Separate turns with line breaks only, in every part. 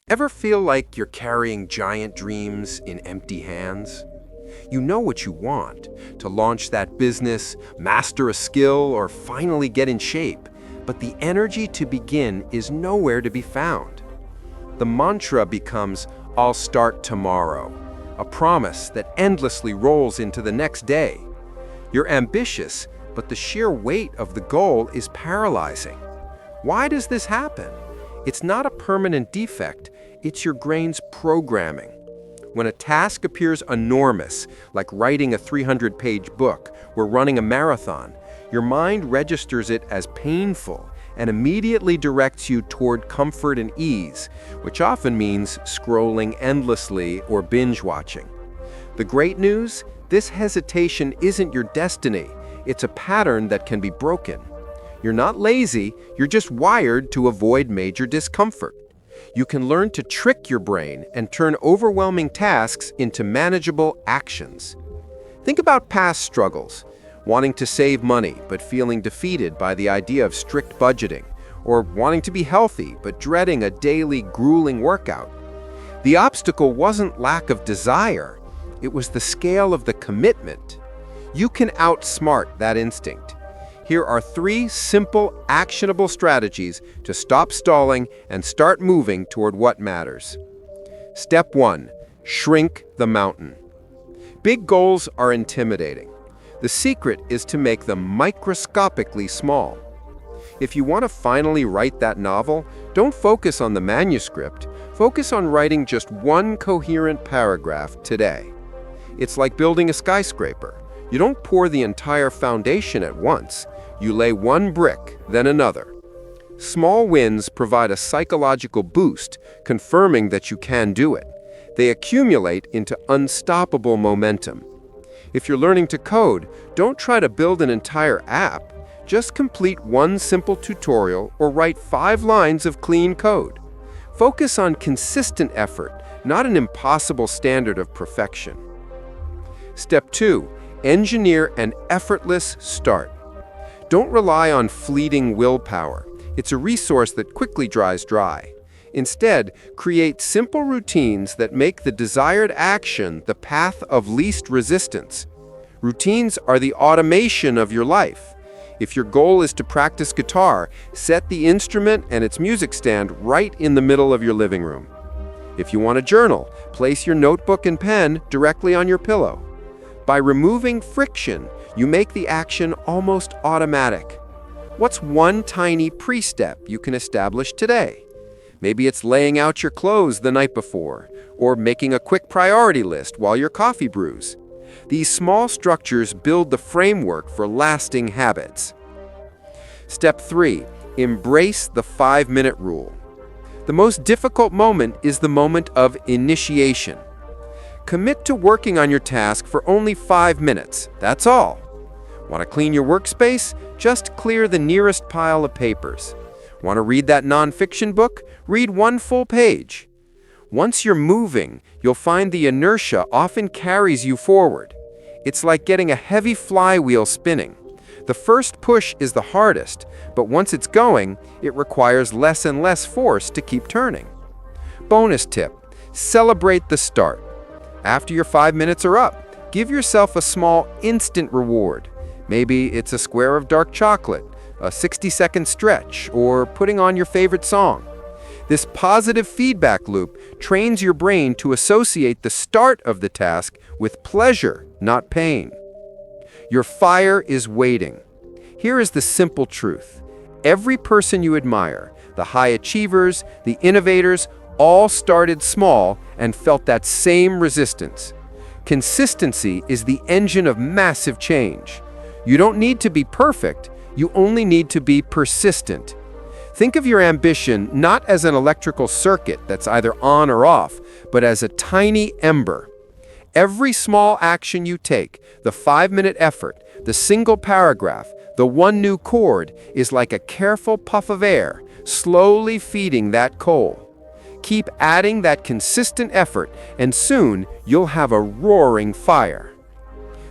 Ever feel like you're carrying giant dreams in empty hands? You know what you want, to launch that business, master a skill, or finally get in shape, but the energy to begin is nowhere to be found. The mantra becomes, "I'll start tomorrow," a promise that endlessly rolls into the next day. You're ambitious, but the sheer weight of the goal is paralyzing. Why does this happen? It's not a permanent defect, it's your brain's programming. When a task appears enormous, like writing a 300-page book or running a marathon, your mind registers it as painful and immediately directs you toward comfort and ease, which often means scrolling endlessly or binge-watching. The great news? This hesitation isn't your destiny. It's a pattern that can be broken. You're not lazy, you're just wired to avoid major discomfort. You can learn to trick your brain and turn overwhelming tasks into manageable actions. Think about past struggles, wanting to save money but feeling defeated by the idea of strict budgeting, or wanting to be healthy but dreading a daily grueling workout. The obstacle wasn't lack of desire, it was the scale of the commitment. You can outsmart that instinct. Here are 3 simple, actionable strategies to stop stalling and start moving toward what matters. Step 1. Shrink the mountain. Big goals are intimidating. The secret is to make them microscopically small. If you want to finally write that novel, don't focus on the manuscript. Focus on writing just one coherent paragraph today. It's like building a skyscraper. You don't pour the entire foundation at once. You lay one brick, then another. Small wins provide a psychological boost, confirming that you can do it. They accumulate into unstoppable momentum. If you're learning to code, don't try to build an entire app. Just complete one simple tutorial or write 5 lines of clean code. Focus on consistent effort, not an impossible standard of perfection. Step 2. Engineer an effortless start. Don't rely on fleeting willpower. It's a resource that quickly dries dry. Instead, create simple routines that make the desired action the path of least resistance. Routines are the automation of your life. If your goal is to practice guitar, set the instrument and its music stand right in the middle of your living room. If you want to journal, place your notebook and pen directly on your pillow. By removing friction, you make the action almost automatic. What's one tiny pre-step you can establish today? Maybe it's laying out your clothes the night before, or making a quick priority list while your coffee brews. These small structures build the framework for lasting habits. Step 3. Embrace the 5-minute rule. The most difficult moment is the moment of initiation. Commit to working on your task for only 5 minutes, that's all. Want to clean your workspace? Just clear the nearest pile of papers. Want to read that nonfiction book? Read one full page. Once you're moving, you'll find the inertia often carries you forward. It's like getting a heavy flywheel spinning. The first push is the hardest, but once it's going, it requires less and less force to keep turning. Bonus tip: celebrate the start. After your 5 minutes are up, give yourself a small instant reward. Maybe it's a square of dark chocolate, a 60-second stretch, or putting on your favorite song. This positive feedback loop trains your brain to associate the start of the task with pleasure, not pain. Your fire is waiting. Here is the simple truth. Every person you admire, the high achievers, the innovators, all started small and felt that same resistance. Consistency is the engine of massive change. You don't need to be perfect, you only need to be persistent. Think of your ambition not as an electrical circuit that's either on or off, but as a tiny ember. Every small action you take, the 5-minute effort, the single paragraph, the one new chord, is like a careful puff of air, slowly feeding that coal. Keep adding that consistent effort, and soon you'll have a roaring fire.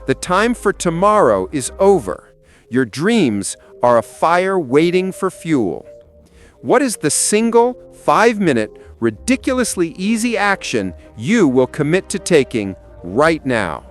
The time for tomorrow is over. Your dreams are a fire waiting for fuel. What is the single 5-minute ridiculously easy action you will commit to taking right now.